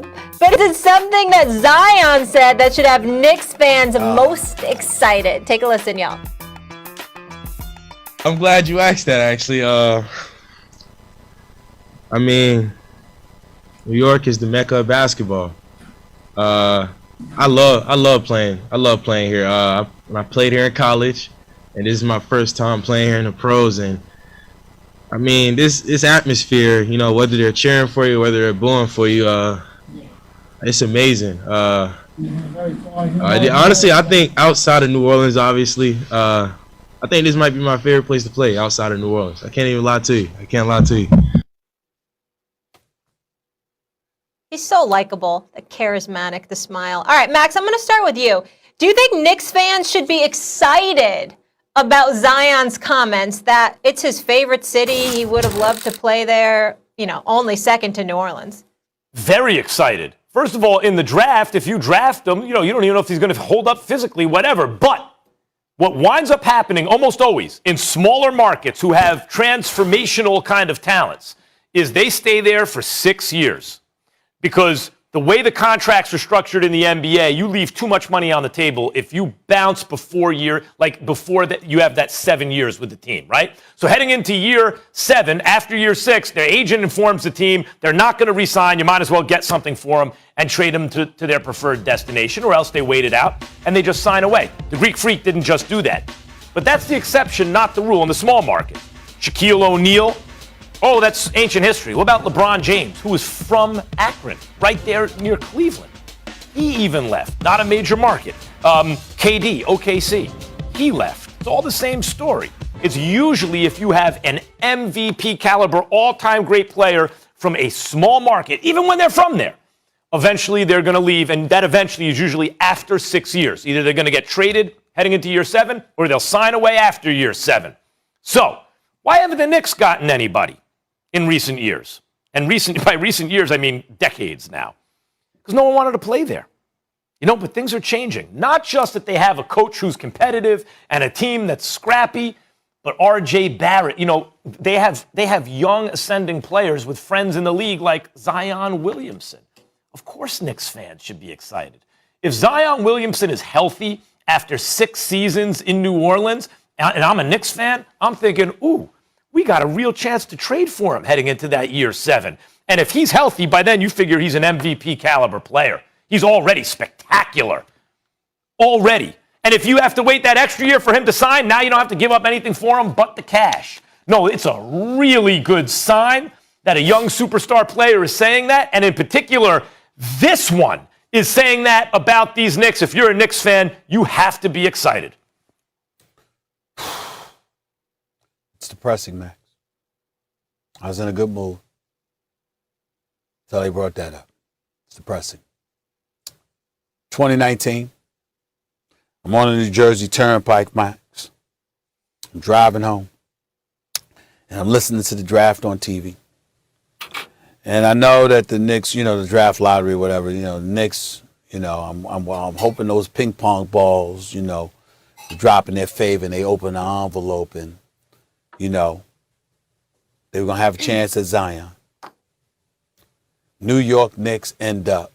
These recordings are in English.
But it's something that Zion said that should have Knicks fans most excited. Take a listen, y'all. I'm glad you asked that, actually. I mean, New York is the mecca of basketball. I love playing here. When I played here in college, and this is my first time playing here in the pros. And I mean, this atmosphere, you know, whether they're cheering for you, whether they're booing for you, it's amazing. Honestly, I think outside of New Orleans, obviously, I think this might be my favorite place to play outside of New Orleans. I can't even lie to you. I can't lie to you. He's so likable, the charismatic, the smile. All right, Max, I'm going to start with you. Do you think Knicks fans should be excited about Zion's comments that it's his favorite city, he would have loved to play there, you know, only second to New Orleans? Very excited. First of all, in the draft, if you draft him, you know, you don't even know if he's going to hold up physically, whatever. But what winds up happening almost always in smaller markets who have transformational kind of talents is they stay there for 6 years. Because the way the contracts are structured in the NBA, you leave too much money on the table if you bounce before that you have that 7 years with the team, right? So heading into year 7, after year 6, their agent informs the team they're not going to re-sign. You might as well get something for them and trade them to their preferred destination, or else they wait it out and they just sign away. The Greek Freak didn't just do that. But that's the exception, not the rule in the small market. Shaquille O'Neal. Oh, that's ancient history. What about LeBron James, who is from Akron, right there near Cleveland? He even left. Not a major market. KD, OKC, he left. It's all the same story. It's usually if you have an MVP caliber, all-time great player from a small market, even when they're from there, eventually they're going to leave, and that eventually is usually after 6 years. Either they're going to get traded heading into year 7, or they'll sign away after year 7. So, why haven't the Knicks gotten anybody in recent years? And by recent years, I mean decades now. Because no one wanted to play there. You know, but things are changing. Not just that they have a coach who's competitive and a team that's scrappy, but R.J. Barrett. You know, they have young ascending players with friends in the league like Zion Williamson. Of course Knicks fans should be excited. If Zion Williamson is healthy after 6 seasons in New Orleans, and I'm a Knicks fan, I'm thinking, ooh, we got a real chance to trade for him heading into that year 7. And if he's healthy, by then you figure he's an MVP caliber player. He's already spectacular. Already. And if you have to wait that extra year for him to sign, now you don't have to give up anything for him but the cash. No, it's a really good sign that a young superstar player is saying that. And in particular, this one is saying that about these Knicks. If you're a Knicks fan, you have to be excited. It's depressing, Max. I was in a good mood until they brought that up. It's depressing. 2019. I'm on the New Jersey Turnpike, Max. I'm driving home. And I'm listening to the draft on TV. And I know that the Knicks, you know, the draft lottery or whatever, you know, the Knicks, you know, I'm hoping those ping pong balls, you know, drop in their favor and they open the envelope and, you know, they were going to have a chance at Zion. New York Knicks end up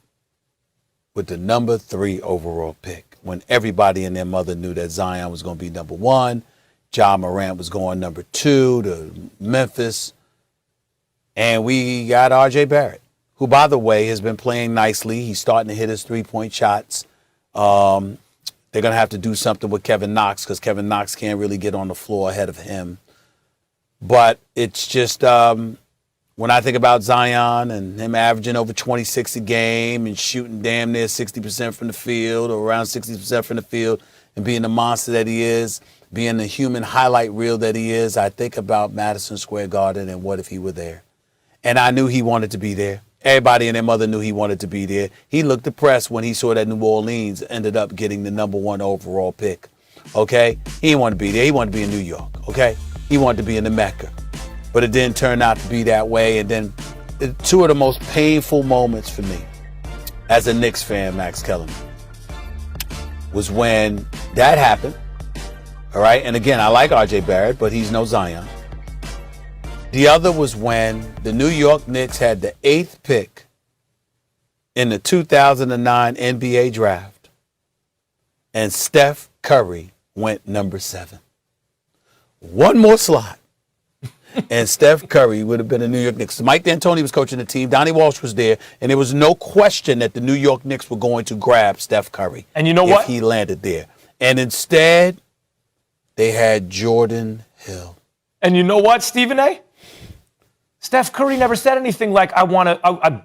with the number 3 overall pick when everybody and their mother knew that Zion was going to be number 1. Ja Morant was going number 2 to Memphis. And we got R.J. Barrett, who, by the way, has been playing nicely. He's starting to hit his 3-point shots. They're going to have to do something with Kevin Knox because Kevin Knox can't really get on the floor ahead of him. But it's just when I think about Zion and him averaging over 26 a game and shooting damn near 60% from the field or around 60% from the field and being the monster that he is, being the human highlight reel that he is, I think about Madison Square Garden and what if he were there. And I knew he wanted to be there. Everybody and their mother knew he wanted to be there. He looked depressed when he saw that New Orleans ended up getting the number 1 overall pick. Okay? He didn't want to be there. He wanted to be in New York. Okay? He wanted to be in the Mecca. But it didn't turn out to be that way. And then 2 of the most painful moments for me as a Knicks fan, Max Kellerman, was when that happened. All right? And again, I like R.J. Barrett, but he's no Zion. The other was when the New York Knicks had the 8th pick in the 2009 NBA draft, and Steph Curry went number 7. One more slot, and Steph Curry would have been a New York Knicks. Mike D'Antoni was coaching the team. Donnie Walsh was there, and there was no question that the New York Knicks were going to grab Steph Curry. And you know what? If he landed there. And instead, they had Jordan Hill. And you know what, Stephen A? Steph Curry never said anything like,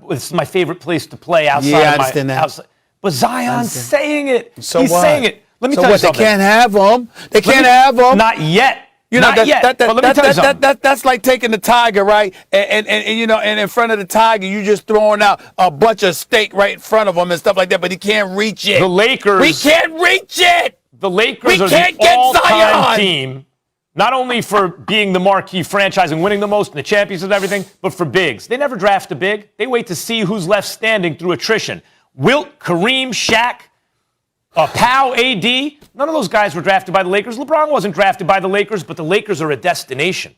this is my favorite place to play outside Yeah, I of my understand that. outside. But Zion's saying it. So He's what? saying it. Let me So tell you what? They something. can't have him. They can't have him. Not yet. You know, Not yet. But let me tell you something. that's like taking the tiger, right? And you know, and in front of the tiger, you just throwing out a bunch of steak right in front of him and stuff like that, but he can't reach it. The Lakers. We can't reach it. The Lakers We are can't the get all-time Zion. team, not only for being the marquee franchise and winning the most and the champions and everything, but for bigs. They never draft a big. They wait to see who's left standing through attrition. Wilt, Kareem, Shaq, Powell, AD, none of those guys were drafted by the Lakers. LeBron wasn't drafted by the Lakers, but the Lakers are a destination.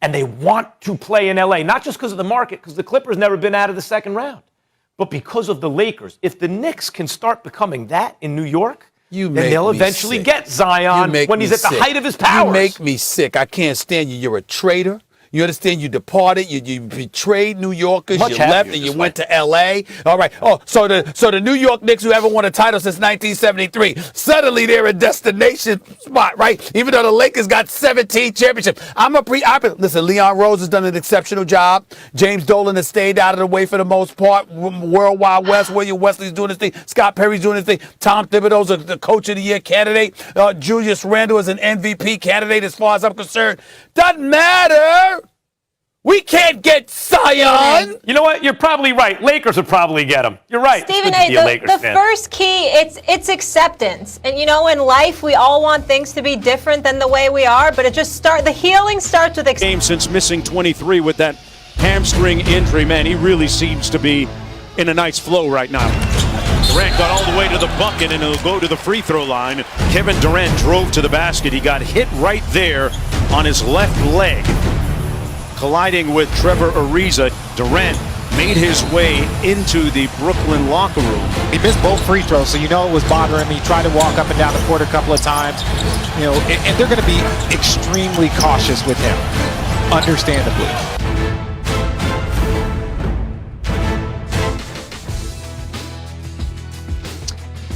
And they want to play in L.A., not just because of the market, because the Clippers never been out of the second round, but because of the Lakers. If the Knicks can start becoming that in New York, then they'll eventually get Zion when he's at the height of his powers. You make me sick. I can't stand you. You're a traitor. You understand? You departed. You betrayed New Yorkers. You left and you went to L.A. All right. Oh, so the New York Knicks, who haven't won a title since 1973, suddenly they're a destination spot, right? Even though the Lakers got 17 championships. Listen, Leon Rose has done an exceptional job. James Dolan has stayed out of the way for the most part. World Wide West, William Wesley's doing his thing. Scott Perry's doing his thing. Tom Thibodeau's the Coach of the Year candidate. Julius Randle is an MVP candidate as far as I'm concerned. Doesn't matter. We can't get Zion. You know what? You're probably right. Lakers would probably get him. You're right. Stephen A., the first key, it's acceptance. And, you know, in life, we all want things to be different than the way we are, but the healing starts with acceptance. Game since missing 23 with that hamstring injury. Man, he really seems to be in a nice flow right now. Durant got all the way to the bucket, and he'll go to the free throw line. Kevin Durant drove to the basket. He got hit right there on his left leg. Colliding with Trevor Ariza, Durant made his way into the Brooklyn locker room. He missed both free throws, so you know it was bothering him. He tried to walk up and down the court a couple of times. You know, and they're going to be extremely cautious with him, understandably.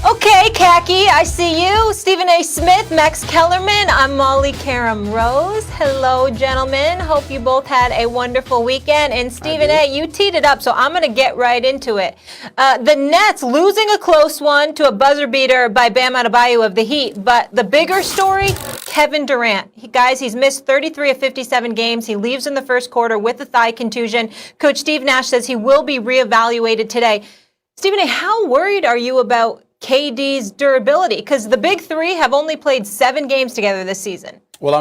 Okay, Khaki, I see you. Stephen A. Smith, Max Kellerman. I'm Molly Karam Rose. Hello, gentlemen. Hope you both had a wonderful weekend. And Stephen A., you teed it up, so I'm going to get right into it. The Nets losing a close one to a buzzer beater by Bam Adebayo of the Heat. But the bigger story, Kevin Durant. He's missed 33 of 57 games. He leaves in the first quarter with a thigh contusion. Coach Steve Nash says he will be reevaluated today. Stephen A., how worried are you about KD's durability? Because the big three have only played 7 games together this season. Well,